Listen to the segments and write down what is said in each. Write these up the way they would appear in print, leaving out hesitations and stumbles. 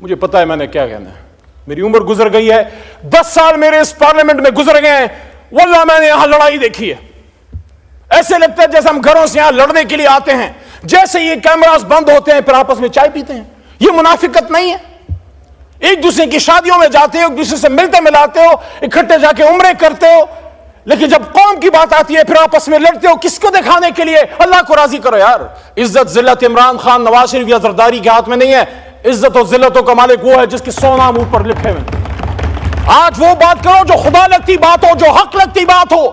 مجھے پتا ہے میں نے کیا کہنا ہے، میری عمر گزر گئی ہے، 10 سال میرے اس پارلیمنٹ میں گزر گئے ہیں، واللہ میں نے یہاں لڑائی دیکھی ہے، ایسے لگتا ہے جیسے ہم گھروں سے یہاں لڑنے کے لیے آتے ہیں، جیسے یہ کیمراز بند ہوتے ہیں پھر آپس میں چائے پیتے ہیں۔ یہ منافقت نہیں ہے؟ ایک دوسرے کی شادیوں میں جاتے ہو، ایک دوسرے سے ملتے ملاتے ہو، اکٹھے جا کے عمرے کرتے ہو، لیکن جب قوم کی بات آتی ہے پھر آپس میں لڑتے ہو، کس کو دکھانے کے لیے؟ اللہ کو راضی کرو یار۔ عزت ذلت عمران خان، نواز شریف یا زرداری کے ہاتھ میں نہیں ہے، عزت و ذلتوں کا مالک وہ ہے جس کے 100 نام اوپر لکھے ہوئے۔ آج وہ بات کرو جو خدا لگتی بات ہو، جو حق لگتی بات ہو۔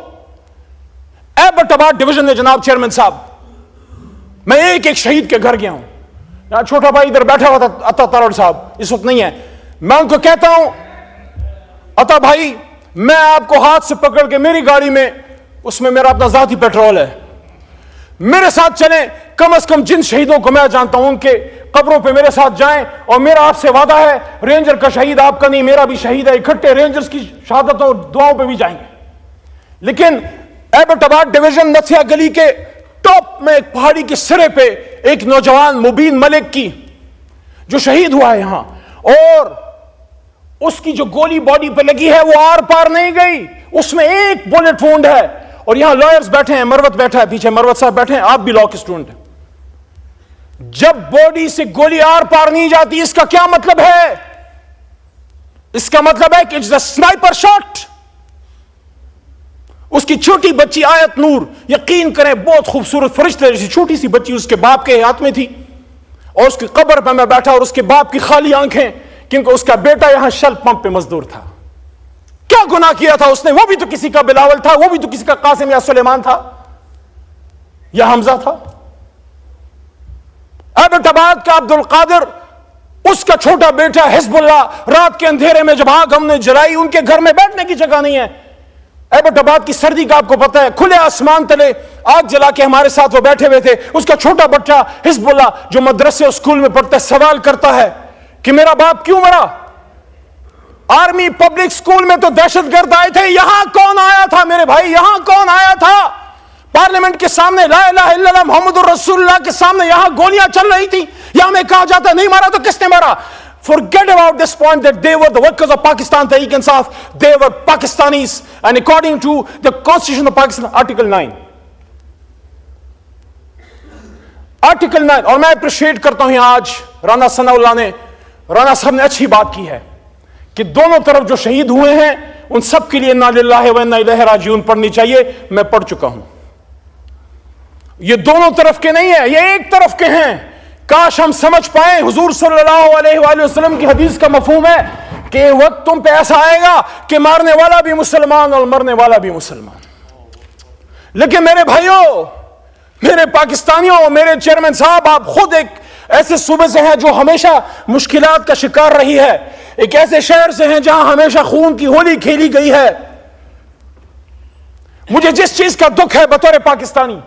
ایبٹ آباد ڈویژن میں جناب چیئرمین صاحب، میں ایک ایک شہید کے گھر گیا ہوں، یہاں چھوٹا بھائی ادھر بیٹھا ہوا تھا، عطا تارڑ صاحب اس وقت نہیں ہے، میں ان کو کہتا ہوں عطا بھائی میں آپ کو ہاتھ سے پکڑ کے میری گاڑی میں، اس میں میرا اپنا ذاتی پیٹرول ہے، میرے ساتھ چلیں، کم از کم جن شہیدوں کو میں جانتا ہوں ان کے قبروں پہ میرے ساتھ جائیں، اور میرا آپ سے وعدہ ہے رینجر کا شہید آپ کا نہیں میرا بھی شہید ہے، اکٹھے رینجرز کی شہادتوں اور دعاؤں پہ بھی جائیں گے۔ لیکن ایبٹ آباد ڈویژن نتھیا گلی کے ٹاپ میں ایک پہاڑی کے سرے پہ ایک نوجوان مبین ملک کی جو شہید ہوا ہے یہاں، اور اس کی جو گولی باڈی پہ لگی ہے وہ آر پار نہیں گئی، اس میں ایک بولٹ وونڈ ہے، اور یہاں لائرز بیٹھے ہیں، مروت بیٹھا ہے پیچھے، مروت صاحب بیٹھے ہیں، آپ بھی لاء کے اسٹوڈنٹ ہیں۔ جب باڈی سے گولی آر پار نہیں جاتی اس کا کیا مطلب ہے؟ اس کا مطلب ہے کہ اٹس اے سنائپر شاٹ۔ اس کی چھوٹی بچی آیت نور، یقین کریں بہت خوبصورت فرشتے جیسی چھوٹی سی بچی اس کے باپ کے ہاتھ میں تھی، اور اس کی قبر پہ میں بیٹھا اور اس کے باپ کی خالی آنکھیں، کیونکہ اس کا بیٹا یہاں شل پمپ پہ مزدور تھا۔ کیا گناہ کیا تھا اس نے؟ وہ بھی تو کسی کا بلاول تھا، وہ بھی تو کسی کا قاسم یا سلیمان تھا یا حمزہ تھا۔ ایبٹ آباد کا عبد القادر، اس کا چھوٹا بیٹا حزب اللہ، رات کے اندھیرے میں جب آگ ہم نے جلائی ان کے گھر میں بیٹھنے کی جگہ نہیں ہے۔ ایبٹ آباد کی سردی کا آپ کو پتا ہے، کھلے آسمان تلے آگ جلا کے ہمارے ساتھ وہ بیٹھے ہوئے تھے، اس کا چھوٹا بچہ حزب اللہ جو مدرسے اور اسکول میں پڑھتا ہے سوال کرتا ہے کہ میرا باپ کیوں مرا؟ آرمی پبلک اسکول میں تو دہشت گرد آئے تھے، یہاں کون آیا تھا میرے بھائی؟ یہاں کون آیا تھا؟ پارلیمنٹ کے سامنے لا الہ الا اللہ محمد الرسول اللہ کے سامنے یہاں گولیاں چل رہی تھی، یہاں میں کہا جاتا نہیں مارا تو کس نے مارا؟ Forget about this point that they were the workers of Pakistan Tehreek Insaf, they were Pakistanis, and according to the Constitution of Pakistan, Article 9. Article 9، اور میں اپریشیٹ کرتا ہوں آج رانا ثناء اللہ نے، رانا صاحب نے اچھی بات کی ہے کہ دونوں طرف جو شہید ہوئے ہیں ان سب کے لیے انا للہ و انا الیہ راجعون پڑھنی چاہیے، میں پڑھ چکا ہوں۔ یہ دونوں طرف کے نہیں ہیں، یہ ایک طرف کے ہیں۔ کاش ہم سمجھ پائیں، حضور صلی اللہ علیہ وآلہ وسلم کی حدیث کا مفہوم ہے کہ وقت تم پہ ایسا آئے گا کہ مارنے والا بھی مسلمان اور مرنے والا بھی مسلمان۔ لیکن میرے بھائیوں، میرے پاکستانیوں، میرے چیئرمین صاحب، آپ خود ایک ایسے صوبے سے ہیں جو ہمیشہ مشکلات کا شکار رہی ہے، ایک ایسے شہر سے ہیں جہاں ہمیشہ خون کی ہولی کھیلی گئی ہے۔ مجھے جس چیز کا دکھ ہے بطور پاکستانی،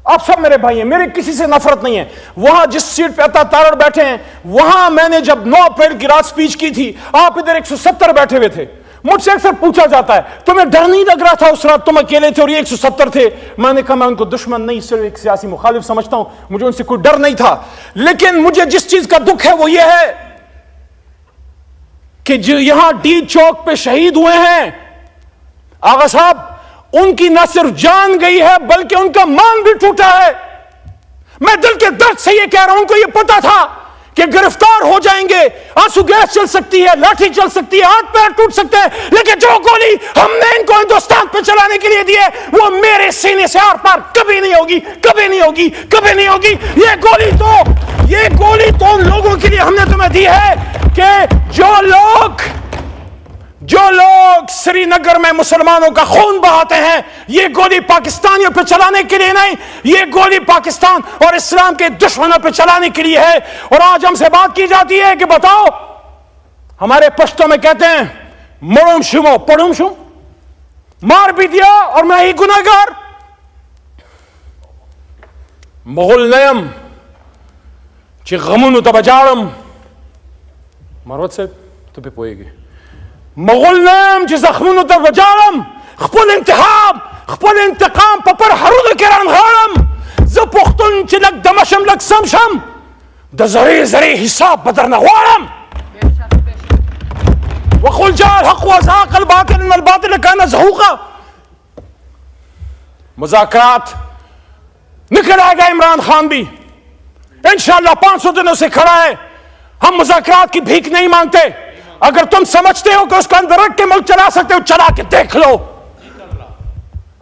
آپ سب میرے بھائی ہیں، میرے کسی سے نفرت نہیں ہے، وہاں جس سیٹ پہ عطا تارڑ بیٹھے ہیں، وہاں میں نے جب 9 اپریل کی رات سپیچ کی تھی، آپ ادھر 170 بیٹھے ہوئے تھے۔ مجھ سے اکثر پوچھا جاتا ہے تمہیں ڈر نہیں لگ رہا تھا اس رات؟ تم اکیلے تھے اور یہ 170 تھے۔ میں نے کہا میں ان کو دشمن نہیں، صرف ایک سیاسی مخالف سمجھتا ہوں، مجھے ان سے کوئی ڈر نہیں تھا۔ لیکن مجھے جس چیز کا دکھ ہے وہ یہ ہے کہ جو یہاں ڈی چوک پہ شہید ہوئے ہیں آغا صاحب، ان کی نہ صرف جان گئی ہے بلکہ ان کا مان بھی ٹوٹا ہے۔ میں دل کے درد سے یہ کہہ رہا ہوں، ان کو یہ پتا تھا کہ گرفتار ہو جائیں گے، آنسو گیس چل سکتی ہے، لاٹھی چل سکتی ہے، ہاتھ پیر ٹوٹ سکتے ہیں، لیکن جو گولی ہم نے ان کو ہندوستان پہ چلانے کے لیے دی ہے وہ میرے سینے سے آر پار کبھی نہیں ہوگی، کبھی نہیں ہوگی، کبھی نہیں ہوگی۔ یہ گولی تو ان لوگوں کے لیے ہم نے تمہیں دی ہے کہ جو لوگ سری نگر میں مسلمانوں کا خون بہاتے ہیں، یہ گولی پاکستانیوں پہ چلانے کے لیے نہیں، یہ گولی پاکستان اور اسلام کے دشمنوں پہ چلانے کے لیے ہے۔ اور آج ہم سے بات کی جاتی ہے کہ بتاؤ، ہمارے پشتوں میں کہتے ہیں مرم شمو پڑھم شم، مار بھی دیا اور میں ہی گناہگار۔ مغل نیم چی غمونو تا بجارم، مروت سے تو پہ پوئے گی، مغل نیم چی زخمونو تا بجارم، خپل انتقام پپر حرود کران غارم، زپختن چی لگ دمشم لگ سمشم، دا زری حساب بدر نغوارم۔ قل جاء الحق وزهق الباطل ان الباطل كان زهوقا. مذاکرات نکل آئے گا. عمران خان بھی انشاءاللہ 500 دنوں سے کھڑا ہے. ہم مذاکرات کی بھیک نہیں مانگتے. اگر تم سمجھتے ہو کہ اس کو اندر رکھ کے ملک چلا سکتے ہو, چلا کے دیکھ لو.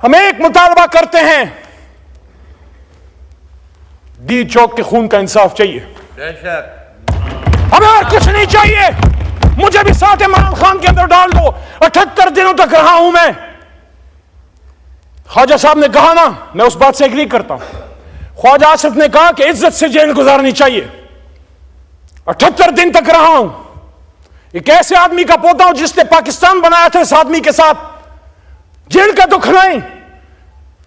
ہم ایک مطالبہ کرتے ہیں, ڈی چوک کے خون کا انصاف چاہیے. ہمیں اور کچھ نہیں چاہیے. مجھے بھی ساتھ عمران خان کے اندر ڈال دو. 78 دنوں تک رہا ہوں میں. خواجہ صاحب نے کہا نا, میں اس بات سے ایگری کرتا ہوں. خواجہ آصف نے کہا کہ عزت سے جیل گزارنی چاہیے. 78 دن تک رہا ہوں. ایک ایسے آدمی کا پوتا ہوں جس نے پاکستان بنایا تھا اس آدمی کے ساتھ. جیل کا دکھ نہیں.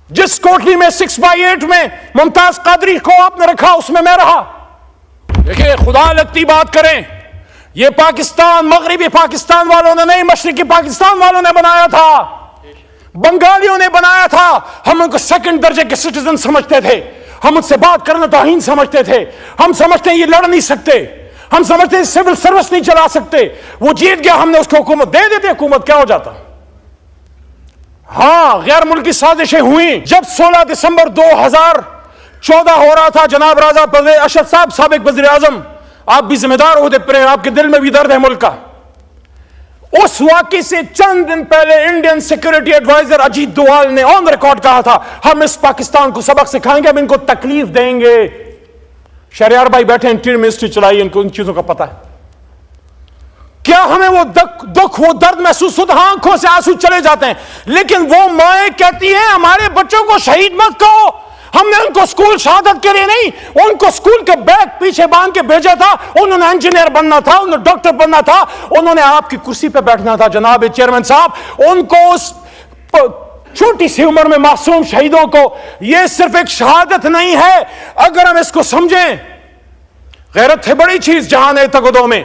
جس کوٹلی میں 6/8 میں ممتاز قادری کو آپ نے رکھا, اس میں رہا. دیکھیں, خدا لگتی بات کریں. یہ پاکستان مغربی پاکستان والوں نے نہیں, مشرقی پاکستان والوں نے بنایا تھا. بنگالیوں نے بنایا تھا. ہم ان کو سیکنڈ درجے کے سٹیزن سمجھتے تھے. ہم ان سے بات کرنا توہین سمجھتے تھے. ہم سمجھتے ہیں یہ لڑ نہیں سکتے. ہم سمجھتے ہیں سول سروس نہیں چلا سکتے. وہ جیت گیا, ہم نے اس کو حکومت دے دیتے. حکومت کیا ہو جاتا. ہاں, غیر ملکی سازشیں ہوئیں. جب 16 دسمبر 2014 ہو رہا تھا, جناب راجہ پرویز اشرف صاحب سابق وزیر اعظم, آپ بھی ذمہ دار ہوتے پر, آپ کے دل میں بھی درد ہے ملک کا. اس واقعے سے چند دن پہلے انڈین سیکورٹی ایڈوائزر اجیت دوال نے آن ریکارڈ کہا تھا, ہم اس پاکستان کو سبق سکھائیں گے, ہم ان کو تکلیف دیں گے. شہریار بھائی بیٹھے ہیں, انٹیریئر منسٹری چلائی, ان کو ان چیزوں کا پتہ ہے. کیا ہمیں وہ دکھ وہ درد محسوس ہوتا؟ ہاں, آنکھوں سے آنسو چلے جاتے ہیں. لیکن وہ مائیں کہتی ہیں ہمارے بچوں کو شہید مت کہو. ہم نے ان کو اسکول شہادت کے لیے نہیں, ان کو اسکول کے بیگ پیچھے باندھ کے بھیجا تھا. انہوں نے انجینئر بننا تھا, انہوں نے ڈاکٹر بننا تھا, انہوں نے آپ کی کرسی پہ بیٹھنا تھا. جناب چیئرمین صاحب, ان کو اس چھوٹی سی عمر میں معصوم شہیدوں کو, یہ صرف ایک شہادت نہیں ہے. اگر ہم اس کو سمجھیں, غیرت ہے بڑی چیز جہان تگدوں میں.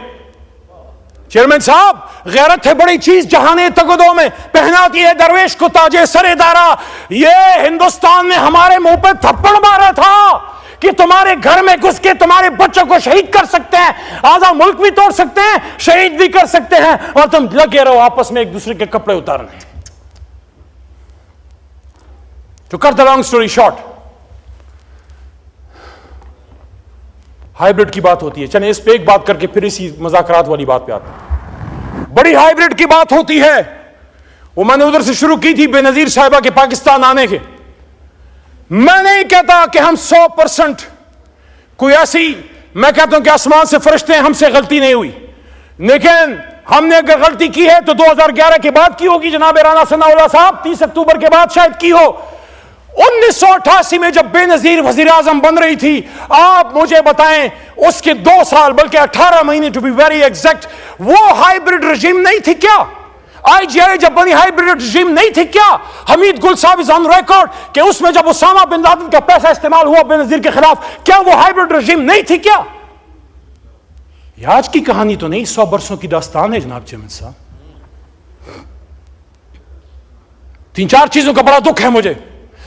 چیئرمین صاحب, غیرت ہے بڑی چیز جہان تگدوں میں, پہناتی ہے درویش کو تاج سر دارا. یہ ہندوستان نے ہمارے منہ پہ تھپڑ مارا تھا کہ تمہارے گھر میں گھس کے تمہارے بچوں کو شہید کر سکتے ہیں, آدھا ملک بھی توڑ سکتے ہیں, شہید بھی کر سکتے ہیں, اور تم لگے رہو آپس میں ایک دوسرے کے کپڑے اتارنے. To cut the long story short, hybrid کی بات ہوتی ہے. چلیں اس پہ ایک بات کر کے پھر اسی مذاکرات والی بات پہ آتے ہیں. بڑی ہائیبرڈ کی بات ہوتی ہے. وہ میں نے ادھر سے شروع کی تھی بے نظیر صاحبہ کے پاکستان آنے کے. میں نہیں کہتا کہ ہم 100% کوئی ایسی, میں کہتا ہوں کہ آسمان سے فرشتے ہیں, ہم سے غلطی نہیں ہوئی. لیکن ہم نے اگر غلطی کی ہے تو 2011 کے بعد کی ہوگی. جناب رانا ثناء اللہ صاحب 30 اکتوبر کے بعد شاید کی ہو. 1988 میں جب بے نظیر وزیر اعظم بن رہی تھی, آپ مجھے بتائیں اس کے 2 سال بلکہ 18 مہینے ٹو بی ویری ایگزیکٹ, وہ ہائیبرڈ رجیم نہیں تھی کیا؟ آئی جی آئی جب بنی ہائیبرڈ رجیم نہیں تھی کیا؟ حمید گل صاحب از آن ریکارڈ کہ اس میں جب اسامہ بن لادن کا پیسہ استعمال ہوا بے نظیر کے خلاف, کیا وہ ہائیبرڈ رجیم نہیں تھی کیا؟ یہ آج کی کہانی تو نہیں, 100 برسوں کی داستان ہے جناب چیئرمین صاحب. 3-4 چیزوں کا بڑا دکھ ہے مجھے.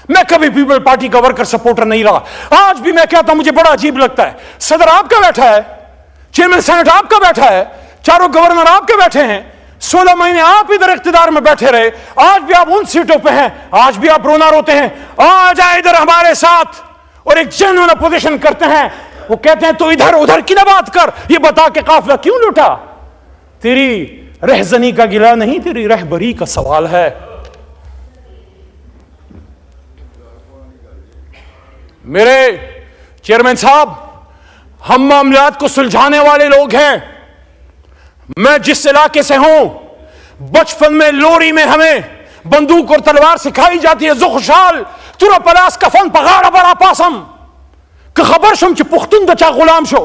میں کبھی پیپل پارٹی کا ورکر سپورٹر نہیں رہا. آج بھی میں کہتا ہوں مجھے بڑا عجیب لگتا ہے, صدر آپ کا بیٹھا ہے, چیئرمین سینٹ آپ کا بیٹھا ہے, چاروں گورنر آپ کے بیٹھے ہیں, 16 مہینے آپ ادھر اقتدار میں بیٹھے رہے, آج بھی آپ ان سیٹوں پہ ہیں, آج بھی آپ رونا روتے ہیں. آ جائے ادھر ہمارے ساتھ اور ایک جنون اپوزیشن کرتے ہیں. وہ کہتے ہیں تو ادھر ادھر کی نہ بات کر, یہ بتا کہ قافلہ کیوں لوٹا. تیری رہزنی کا گلہ نہیں, تیری رہبری کا سوال ہے. میرے چیئرمین صاحب, ہم معاملات کو سلجھانے والے لوگ ہیں. میں جس علاقے سے ہوں, بچپن میں لوری میں ہمیں بندوق اور تلوار سکھائی جاتی ہے. زخشال تورا پلاس کفن پغاڑا بڑا پاسم کہ خبر شم چھ پختون دچا غلام شو.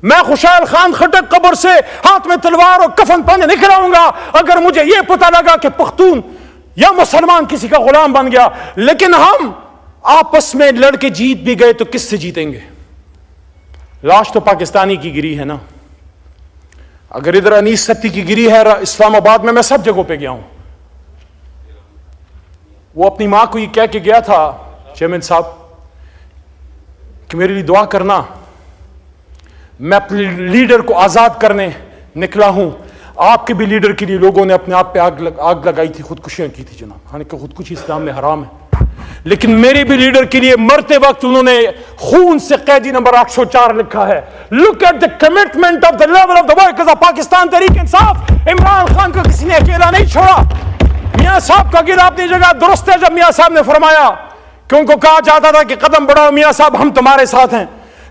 میں خوشحال خان خٹک قبر سے ہاتھ میں تلوار اور کفن پہنے نکل آؤں گا اگر مجھے یہ پتہ لگا کہ پختون یا مسلمان کسی کا غلام بن گیا. لیکن ہم آپس میں لڑ کے جیت بھی گئے تو کس سے جیتیں گے؟ لاش تو پاکستانی کی گری ہے نا. اگر ادھر انیس ستی کی گری ہے اسلام آباد میں سب جگہوں پہ گیا ہوں. وہ اپنی ماں کو یہ کہہ کے گیا تھا چیئرمین صاحب کہ میرے لیے دعا کرنا, میں اپنے لیڈر کو آزاد کرنے نکلا ہوں. آپ کے بھی لیڈر کے لیے لوگوں نے اپنے آپ پہ آگ لگائی تھی, خودکشیاں کی تھی جناب, حالانکہ خودکشی اسلام میں حرام ہے. لیکن میرے بھی لیڈر کے لیے مرتے وقت انہوں نے خون سے قیدی نمبر 804 لکھا ہے. Look at the commitment of the level of the workers of Pakistan Tehreek Insaf. Imran Khan کو کسی نے اکیلا نہیں چھوڑا. میاں صاحب کا گلا اپنی جگہ درست ہے. جب میاں صاحب نے فرمایا کہ ان کو کہا جاتا تھا کہ قدم بڑھاؤ میاں صاحب ہم تمہارے ساتھ ہیں,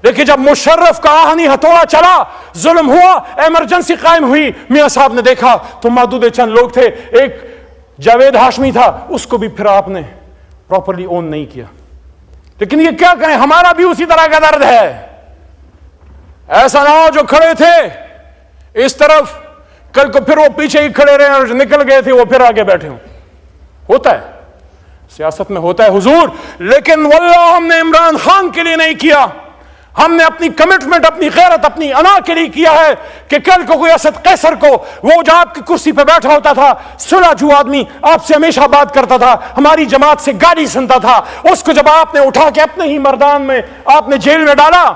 لیکن جب مشرف کا آہنی ہتھوڑا چلا, ظلم ہوا, ایمرجنسی قائم ہوئی, میاں صاحب نے دیکھا تو محدود چند لوگ تھے, ایک جاوید ہاشمی تھا, اس کو بھی پھر آپ نے پراپرلی اون نہیں کیا. لیکن یہ کیا کریں, ہمارا بھی اسی طرح کا درد ہے. ایسا نہ ہو جو کھڑے تھے اس طرف کل کو پھر وہ پیچھے ہی کھڑے رہے اور جو نکل گئے تھے وہ پھر آگے بیٹھے ہوں. ہوتا ہے, سیاست میں ہوتا ہے حضور. لیکن واللہ ہم نے عمران خان کے لیے نہیں کیا, ہم نے اپنی کمٹمنٹ, اپنی غیرت, اپنی انا کے لیے کیا ہے کہ کل کو کوئی اسد قیصر کو, وہ جو آپ کی کرسی پہ بیٹھا ہوتا تھا صلح جو آدمی آپ سے ہمیشہ بات کرتا تھا, ہماری جماعت سے گالی سنتا تھا, اس کو جب آپ نے اٹھا کے اپنے ہی مردان میں آپ نے جیل میں ڈالا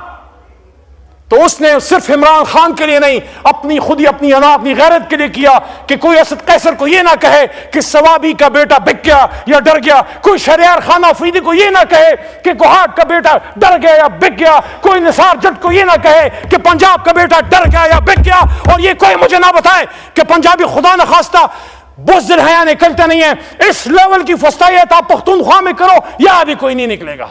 تو اس نے صرف عمران خان کے لیے نہیں, اپنی خودی, اپنی انا, اپنی غیرت کے لیے کیا کہ کوئی اسد قیصر کو یہ نہ کہے کہ ثوابی کا بیٹا بک گیا یا ڈر گیا, کوئی شہریار خان افریدی کو یہ نہ کہے کہ کوہاٹ کا بیٹا ڈر گیا یا بک گیا, کوئی نثار جٹ کو یہ نہ کہے کہ پنجاب کا بیٹا ڈر گیا یا بک گیا. اور یہ کوئی مجھے نہ بتائے کہ پنجابی خدا نخواستہ بزدل حیا نکلتے نہیں ہیں. اس لیول کی فستائیت آپ پختونخوا میں کرو یا ابھی کوئی نہیں نکلے گا.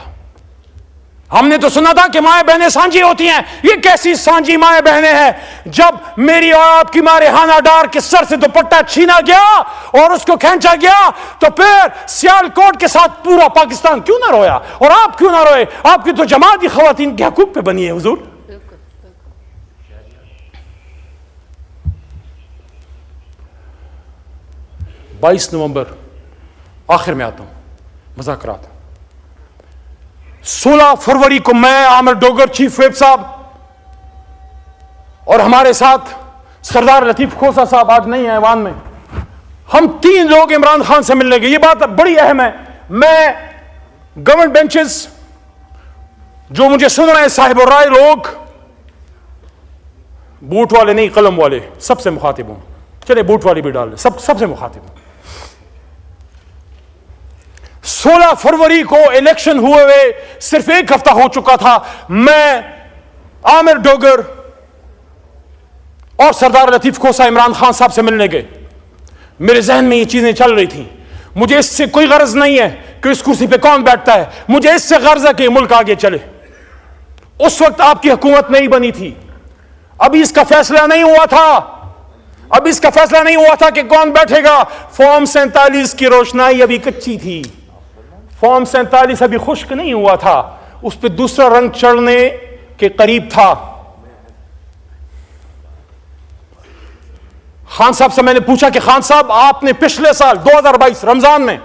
ہم نے تو سنا تھا کہ مائیں بہنیں سانجی ہوتی ہیں, یہ کیسی سانجی مائیں بہنیں ہیں؟ جب میری اور آپ کی ماں ریحانہ ڈار کے سر سے دوپٹہ چھینا گیا اور اس کو کھینچا گیا تو پھر سیال کوٹ کے ساتھ پورا پاکستان کیوں نہ رویا, اور آپ کیوں نہ روئے؟ آپ کی تو جماعت ہی خواتین کے حقوق پہ بنی ہے حضور. 22 نومبر آخر میں آتا ہوں, مذاکرات. 16 فروری کو میں, عامر ڈوگر چیف ویب صاحب اور ہمارے ساتھ سردار لطیف کھوسہ صاحب آج نہیں ہیں ایوان میں, ہم 3 لوگ عمران خان سے ملنے گئے. یہ بات بڑی اہم ہے. میں گورنمنٹ بینچز جو مجھے سن رہے ہیں, صاحب الرائے لوگ, بوٹ والے نہیں قلم والے, سب سے مخاطب ہوں. چلے بوٹ والی بھی ڈال لیں, سب سے مخاطب ہوں. 16 فروری کو الیکشن ہوئے صرف 1 ہفتہ ہو چکا تھا. میں, عامر ڈوگر اور سردار لطیف کھوسہ عمران خان صاحب سے ملنے گئے. میرے ذہن میں یہ چیزیں چل رہی تھیں. مجھے اس سے کوئی غرض نہیں ہے کہ اس کرسی پہ کون بیٹھتا ہے, مجھے اس سے غرض ہے کہ ملک آگے چلے. اس وقت آپ کی حکومت نہیں بنی تھی, ابھی اس کا فیصلہ نہیں ہوا تھا, کہ کون بیٹھے گا. فارم 47 کی روشنائی ابھی کچی تھی, فارم 47 ابھی خشک نہیں ہوا تھا, اس پہ دوسرا رنگ چڑھنے کے قریب تھا. خان صاحب سے میں نے پوچھا کہ خان صاحب, آپ نے پچھلے سال 2022 رمضان میں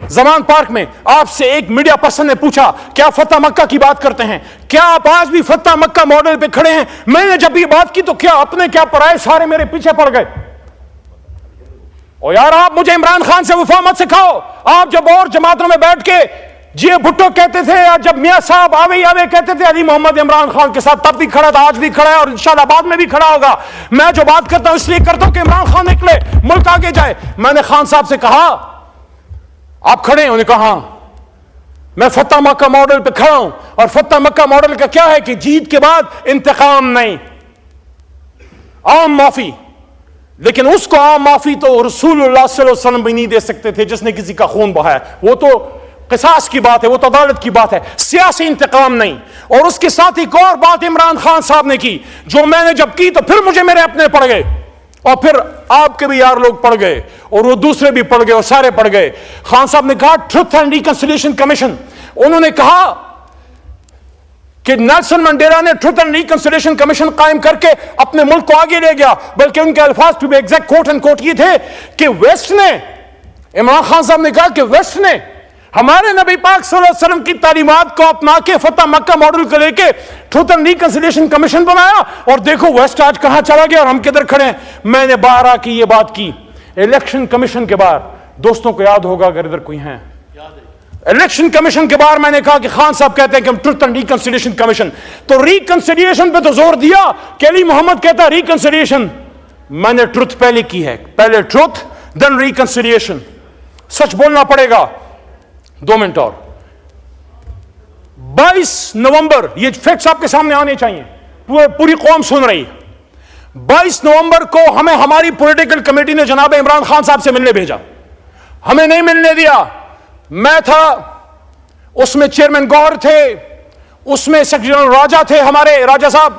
زمان پارک میں آپ سے ایک میڈیا پرسن نے پوچھا کیا فتح مکہ کی بات کرتے ہیں, کیا آپ آج بھی فتح مکہ ماڈل پہ کھڑے ہیں؟ میں نے جب یہ بات کی تو کیا اپنے کیا پرائے سارے میرے پیچھے پڑ گئے. اور یار آپ مجھے عمران خان سے وفا مت سکھاؤ. آپ جب اور جماعتوں میں بیٹھ کے جی بھٹو کہتے تھے, یا جب میاں صاحب آوے کہتے تھے علی محمد عمران خان کے ساتھ, تب بھی کھڑا تھا, آج بھی کھڑا ہے اور انشاءاللہ بعد میں بھی کھڑا ہوگا. میں جو بات کرتا ہوں اس لیے کرتا ہوں کہ عمران خان نکلے, ملک آگے جائے. میں نے خان صاحب سے کہا آپ کھڑے ہیں؟ انہوں نے کہا ہاں. میں فتح مکہ ماڈل پہ کھڑا ہوں, اور فتح مکہ ماڈل کا کیا ہے کہ جیت کے بعد انتقام نہیں, عام معافی. لیکن اس کو عام معافی تو رسول اللہ صلی اللہ علیہ وسلم بھی نہیں دے سکتے تھے جس نے کسی کا خون بہایا. وہ تو قصاص کی بات ہے, وہ تو عدالت کی بات ہے, سیاسی انتقام نہیں. اور اس کے ساتھ ایک اور بات عمران خان صاحب نے کی, جو میں نے جب کی تو پھر مجھے میرے اپنے پڑ گئے, اور پھر آپ کے بھی یار لوگ پڑ گئے, اور وہ دوسرے بھی پڑ گئے, اور سارے پڑ گئے. خان صاحب نے کہا ٹروتھ اینڈ ریکنسیلیشن کمیشن. انہوں نے کہا کہ نیلسن منڈیلا نے ٹروتھ اینڈ ریکنسیلیشن کمیشن قائم کر کے اپنے ملک کو آگے لے گیا, بلکہ ان کے الفاظ to be exact quote and quote یہ تھے کہ ویسٹ نے, عمران خان صاحب نے کہا کہ ویسٹ نے ہمارے نبی پاک صلی اللہ علیہ وسلم کی تعلیمات کو اپنا کے فتح مکہ ماڈل کو لے کے ٹروتھ اینڈ ریکنسیلیشن کمیشن بنایا, اور دیکھو ویسٹ آج کہاں چلا گیا اور ہم کدھر کھڑے ہیں. میں نے 12 کی یہ بات کی الیکشن کمیشن کے بعد. دوستوں کو یاد ہوگا اگر ادھر کوئی ہیں, الیکشن کمیشن کے بعد میں نے کہا کہ خان صاحب کہتے ہیں کہ ہم ٹروتھ اینڈ ریکنسیلیشن کمیشن, تو ریکنسیلیشن پہ تو زور دیا کہ علی محمد کہتا ہے ریکنسیلیشن, میں نے ٹروتھ پہلے کی ہے، پہلے ٹروتھ دین ریکنسیلیشن. سچ بولنا پڑے گا. 2 منٹ اور. 22 نومبر، یہ فیکٹس آپ کے سامنے آنے چاہیے، پوری قوم سن رہی ہے. 22 نومبر کو ہمیں ہماری پولیٹیکل کمیٹی نے جناب عمران خان صاحب سے ملنے بھیجا. ہمیں نہیں ملنے دیا. میں تھا اس میں، چیئرمین گوہر تھے اس میں، سیکرٹری راجہ تھے ہمارے راجہ صاحب،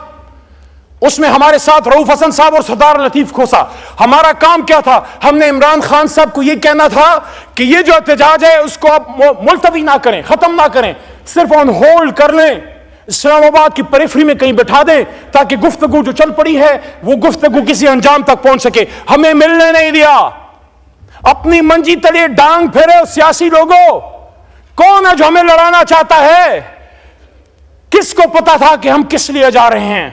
اس میں ہمارے ساتھ رؤف حسن صاحب اور سردار لطیف کھوسا. ہمارا کام کیا تھا؟ ہم نے عمران خان صاحب کو یہ کہنا تھا کہ یہ جو احتجاج ہے اس کو آپ ملتوی نہ کریں، ختم نہ کریں، صرف آن ہولڈ کر لیں، اسلام آباد کی پریفری میں کہیں بٹھا دیں تاکہ گفتگو جو چل پڑی ہے وہ گفتگو کسی انجام تک پہنچ سکے. ہمیں ملنے نہیں دیا. اپنی منجی تلے ڈانگ پھیرے سیاسی لوگوں. کون ہے جو ہمیں لڑانا چاہتا ہے؟ کس کو پتا تھا کہ ہم کس لیے جا رہے ہیں؟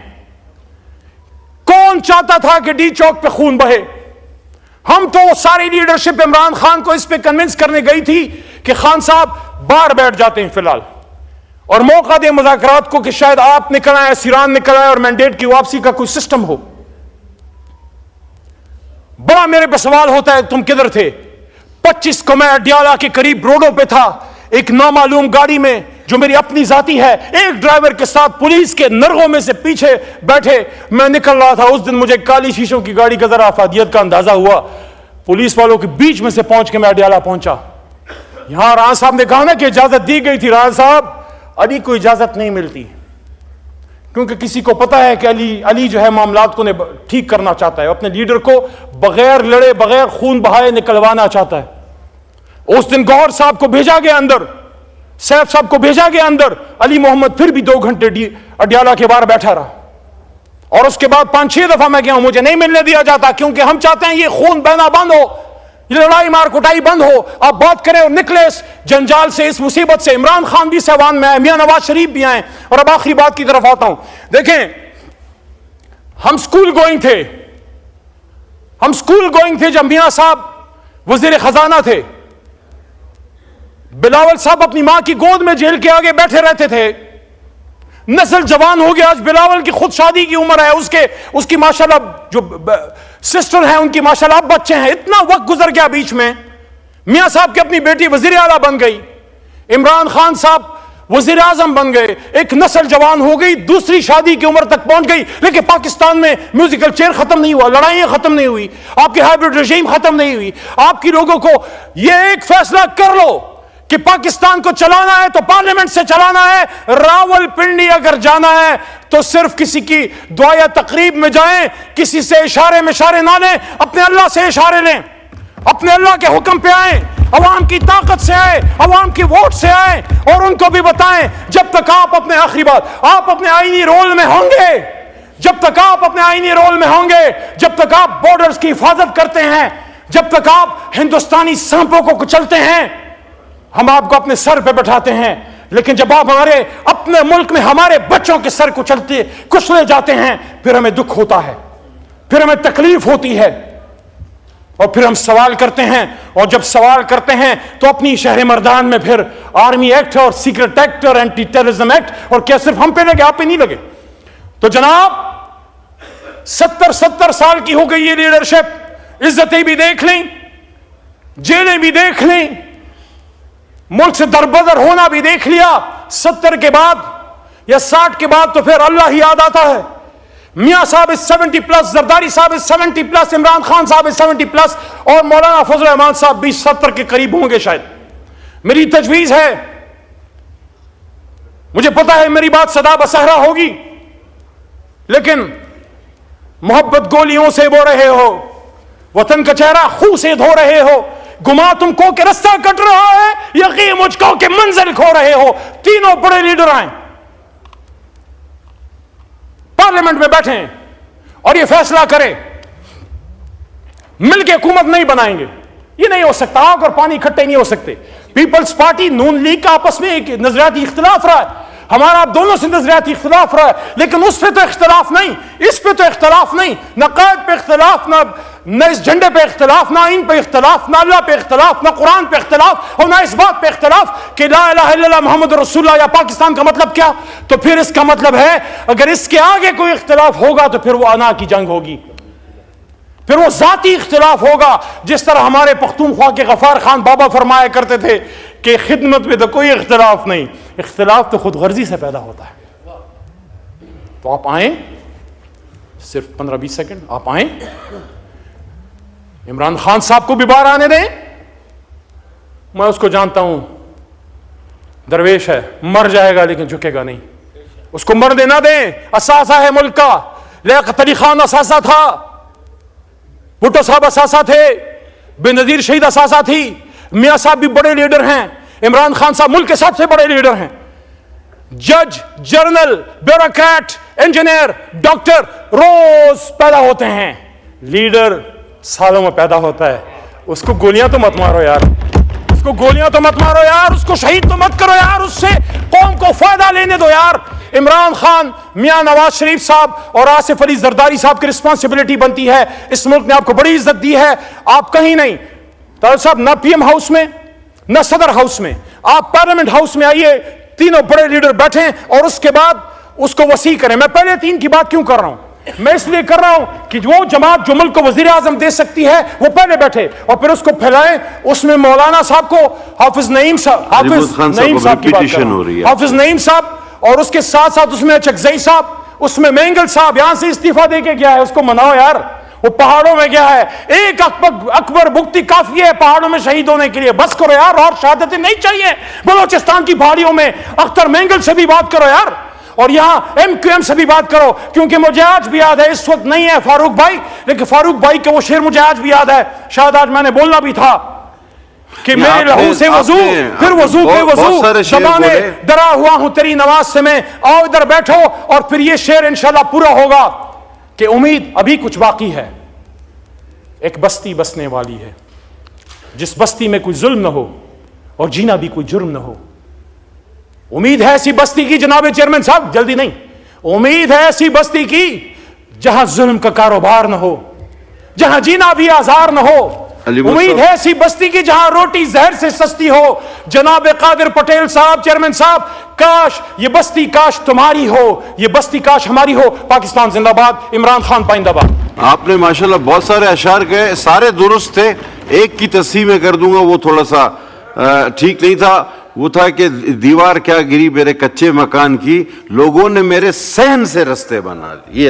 کون چاہتا تھا کہ ڈی چوک پہ خون بہے؟ ہم تو ساری لیڈرشپ عمران خان کو اس پہ کنونس کرنے گئی تھی کہ خان صاحب باہر بیٹھ جاتے ہیں فی الحال، اور موقع دیں مذاکرات کو کہ شاید آپ نکل آئے، سیران نکل آئے اور مینڈیٹ کی واپسی کا کوئی سسٹم ہو. بڑا میرے پہ سوال ہوتا ہے تم کدھر تھے؟ 25 کو میں اڈیالہ کے قریب روڈوں پہ تھا، ایک نامعلوم گاڑی میں جو میری اپنی ذاتی ہے، ایک ڈرائیور کے ساتھ پولیس کے نرغوں میں سے پیچھے بیٹھے میں نکل رہا تھا. اس دن مجھے کالی شیشوں کی گاڑی کا ذرا افادیت کا اندازہ ہوا. پولیس والوں کے بیچ میں سے پہنچ کے میں اڈیالہ پہنچا. یہاں رانا صاحب نے کہا نا کہ اجازت دی گئی تھی. رانا صاحب، علی کو اجازت نہیں ملتی، کیونکہ کسی کو پتا ہے کہ علی جو ہے معاملات کو ٹھیک کرنا چاہتا ہے، اپنے لیڈر کو بغیر لڑے بغیر خون بہائے نکلوانا چاہتا ہے. اس دن گوہر صاحب کو بھیجا گیا اندر، سیف صاحب کو بھیجا گیا اندر. علی محمد پھر بھی 2 گھنٹے اڈیالہ کے باہر بیٹھا رہا، اور اس کے بعد 5-6 دفعہ میں گیا ہوں، مجھے نہیں ملنے دیا جاتا، کیونکہ ہم چاہتے ہیں یہ خون بہنا بند ہو، یہ لڑائی مار کٹائی بند ہو. آپ بات کریں اور نکلے اس جنجال سے، اس مصیبت سے. عمران خان بھی سیوان میں آئے، میاں نواز شریف بھی آئے. اور اب آخری بات کی طرف آتا ہوں. دیکھیں، ہم سکول گوئنگ تھے جب میاں صاحب وزیر خزانہ تھے. بلاول صاحب اپنی ماں کی گود میں جیل کے آگے بیٹھے رہتے تھے. نسل جوان ہو گیا. آج بلاول کی خود شادی کی عمر ہے، اس کی ماشاءاللہ جو سسٹر ہیں ان کی ماشاءاللہ اب بچے ہیں. اتنا وقت گزر گیا بیچ میں. میاں صاحب کی اپنی بیٹی وزیر اعلیٰ بن گئی، عمران خان صاحب وزیر اعظم بن گئے. ایک نسل جوان ہو گئی، دوسری شادی کی عمر تک پہنچ گئی. لیکن پاکستان میں میوزیکل چیئر ختم نہیں ہوا، لڑائیاں ختم نہیں ہوئی، آپ کی ہائیبرڈ رجیم ختم نہیں ہوئی. آپ کی لوگوں کو یہ ایک فیصلہ کر لو کہ پاکستان کو چلانا ہے تو پارلیمنٹ سے چلانا ہے. راول پنڈی اگر جانا ہے تو صرف کسی کی دعا یا تقریب میں جائیں، کسی سے اشارے نہ لیں، اپنے اللہ سے اشارے لیں، اپنے اللہ کے حکم پہ آئیں، عوام کی طاقت سے آئیں، عوام کی ووٹ سے آئیں، اور ان کو بھی بتائیں جب تک آپ اپنے آخری بات آپ اپنے آئینی رول میں ہوں گے، جب تک آپ اپنے آئینی رول میں ہوں گے، جب تک آپ بارڈرز کی حفاظت کرتے ہیں، جب تک آپ ہندوستانی سانپوں کو کچلتے ہیں، ہم آپ کو اپنے سر پہ بٹھاتے ہیں. لیکن جب آپ ہمارے اپنے ملک میں ہمارے بچوں کے سر کچلے جاتے ہیں، پھر ہمیں دکھ ہوتا ہے، پھر ہمیں تکلیف ہوتی ہے، اور پھر ہم سوال کرتے ہیں. اور جب سوال کرتے ہیں تو اپنی شہر مردان میں پھر آرمی ایکٹ اور سیکرٹ ایکٹ اور اینٹی ٹیررزم ایکٹ، اور کیا صرف ہم پہ لگے، آپ پہ نہیں لگے؟ تو جناب 70 سال کی ہو گئی یہ لیڈرشپ. عزتیں بھی دیکھ لیں، جیلیں بھی دیکھ لیں، ملک سے دربدر ہونا بھی دیکھ لیا. 70 کے بعد یا 60 کے بعد تو پھر اللہ ہی یاد آتا ہے. میاں صاحب اس 70+، زرداری صاحب اس 70+، عمران خان صاحب اس 70+، اور مولانا فضل الرحمان صاحب بھی 70 کے قریب ہوں گے شاید. میری تجویز ہے، مجھے پتا ہے میری بات صدا بصہرا ہوگی، لیکن محبت گولیوں سے بو رہے ہو، وطن کا چہرہ خون سے دھو رہے ہو، گما تم کو کہ رستہ کٹ رہا ہے، یقین مجھ کو کہ منزل کھو رہے ہو. تینوں بڑے لیڈر آئیں، پارلیمنٹ میں بیٹھیں اور یہ فیصلہ کریں. مل کے حکومت نہیں بنائیں گے، یہ نہیں ہو سکتا. آگ اور پانی اکٹھے نہیں ہو سکتے. پیپلز پارٹی نون لیگ کا آپس میں ایک نظریاتی اختلاف رہا ہے، ہمارا آپ دونوں سے نظریاتی اختلاف رہا ہے، لیکن اس پہ تو اختلاف نہیں، اس پہ تو اختلاف نہیں، نہ قائد پہ اختلاف، نہ اس جھنڈے پہ اختلاف، نہ ان پہ اختلاف، نہ اللہ پہ اختلاف، نہ قرآن پہ اختلاف، اور نہ اس بات پہ اختلاف کہ لا الہ الا اللہ محمد رسول اللہ یا پاکستان کا مطلب کیا. تو پھر اس کا مطلب ہے اگر اس کے آگے کوئی اختلاف ہوگا تو پھر وہ انا کی جنگ ہوگی. پھر وہ ذاتی اختلاف ہوگا، جس طرح ہمارے پختونخوا کے غفار خان بابا فرمایا کرتے تھے کہ خدمت میں تو کوئی اختلاف نہیں، اختلاف تو خود غرضی سے پیدا ہوتا ہے۔ تو آپ آئیں، صرف 15-20 سیکنڈ آپ آئیں، عمران خان صاحب کو بھی باہر آنے دیں۔ میں اس کو جانتا ہوں، درویش ہے، مر جائے گا لیکن جھکے گا نہیں، اس کو مرنے نہ دیں۔ اثاثہ ہے ملک کا، لیاقت علی خان اثاثہ تھا، بھٹو صاحب اثاثہ تھے، بے نظیر شہید اثاثہ تھی، میاں صاحب بھی بڑے لیڈر ہیں، عمران خان صاحب ملک کے سب سے بڑے لیڈر ہیں۔ جج، جرنل، بیوروکریٹ، انجینئر، ڈاکٹر روز پیدا ہوتے ہیں، لیڈر سالوں میں پیدا ہوتا ہے۔ اس کو گولیاں تو مت مارو یار، اس کو گولیاں تو مت مارو یار، اس کو شہید تو مت کرو یار، اس سے قوم کو فائدہ لینے دو یار۔ عمران خان، میاں نواز شریف صاحب اور آصف علی زرداری صاحب کی رسپانسبلٹی بنتی ہے، اس ملک نے آپ کو بڑی عزت دی ہے، آپ کہیں نہیں۔ طاہر صاحب نہ پی ایم ہاؤس میں نہ صدر ہاؤس میں، آپ پارلیمنٹ ہاؤس میں آئیے، تینوں بڑے لیڈر بیٹھیں اور اس کے بعد اس کو وسیع کریں۔ میں پہلے تین کی بات کیوں کر رہا ہوں؟ میں اس لیے کر رہا ہوں کہ وہ جماعت جو ملک کو وزیر اعظم دے سکتی ہے وہ پہلے بیٹھے اور پھر اس کو پھیلائیں۔ اس میں مولانا صاحب کو، حافظ نعیم صاحب، حافظ نعیم صاحب کی بات کر رہا ہوں، حافظ نعیم صاحب، اور اس کے ساتھ ساتھ اس میں چکزئی صاحب، اس میں مینگل صاحب یہاں سے استعفیٰ دے کے گیا ہے، اس کو مناؤ یار، وہ پہاڑوں میں گیا ہے، ایک اکبر بگٹی کافی ہے پہاڑوں میں شہید ہونے کے لیے، بس کرو یار، اور شہادتیں نہیں چاہیے بلوچستان کی پہاڑیوں میں۔ اختر مینگل سے بھی بات کرو یار، اور یہاں ایم کیو ایم سے بھی بات کرو، کیونکہ مجھے آج بھی یاد ہے، اس وقت نہیں ہے فاروق بھائی، لیکن فاروق بھائی کے وہ شعر مجھے آج بھی یاد ہے، شاید آج میں نے بولنا بھی تھا کہ میرے لہو سے وضو، پھر وضو کے وضو، زبانے ڈرا ہوا ہوں تیری نواز سے میں، آؤ ادھر بیٹھو، اور پھر یہ شعر انشاءاللہ پورا ہوگا کہ امید ابھی کچھ باقی ہے۔ ایک بستی بسنے والی ہے جس بستی میں کوئی ظلم نہ ہو اور جینا بھی کوئی جرم نہ ہو۔ امید ہے ایسی بستی کی جناب چیئرمین صاحب، جلدی نہیں، امید ہے ایسی بستی کی جہاں ظلم کا کاروبار نہ ہو، جہاں جینا بھی آزار نہ ہو۔ امید ہے ایسی بستی کی جہاں روٹی زہر سے سستی ہو۔ جناب قادر پٹیل صاحب، چیئرمین صاحب، کاش یہ بستی کاش تمہاری ہو، یہ بستی کاش ہماری ہو۔ پاکستان زندہ باد، عمران خان پائندہ باد۔ آپ نے ماشاءاللہ بہت سارے اشعار کہے، سارے درست تھے، ایک کی تصحیح میں کر دوں گا، وہ تھوڑا سا ٹھیک نہیں تھا، وہ تھا کہ دیوار کیا گری میرے کچے مکان کی، لوگوں نے میرے صحن سے رستے بنا دی۔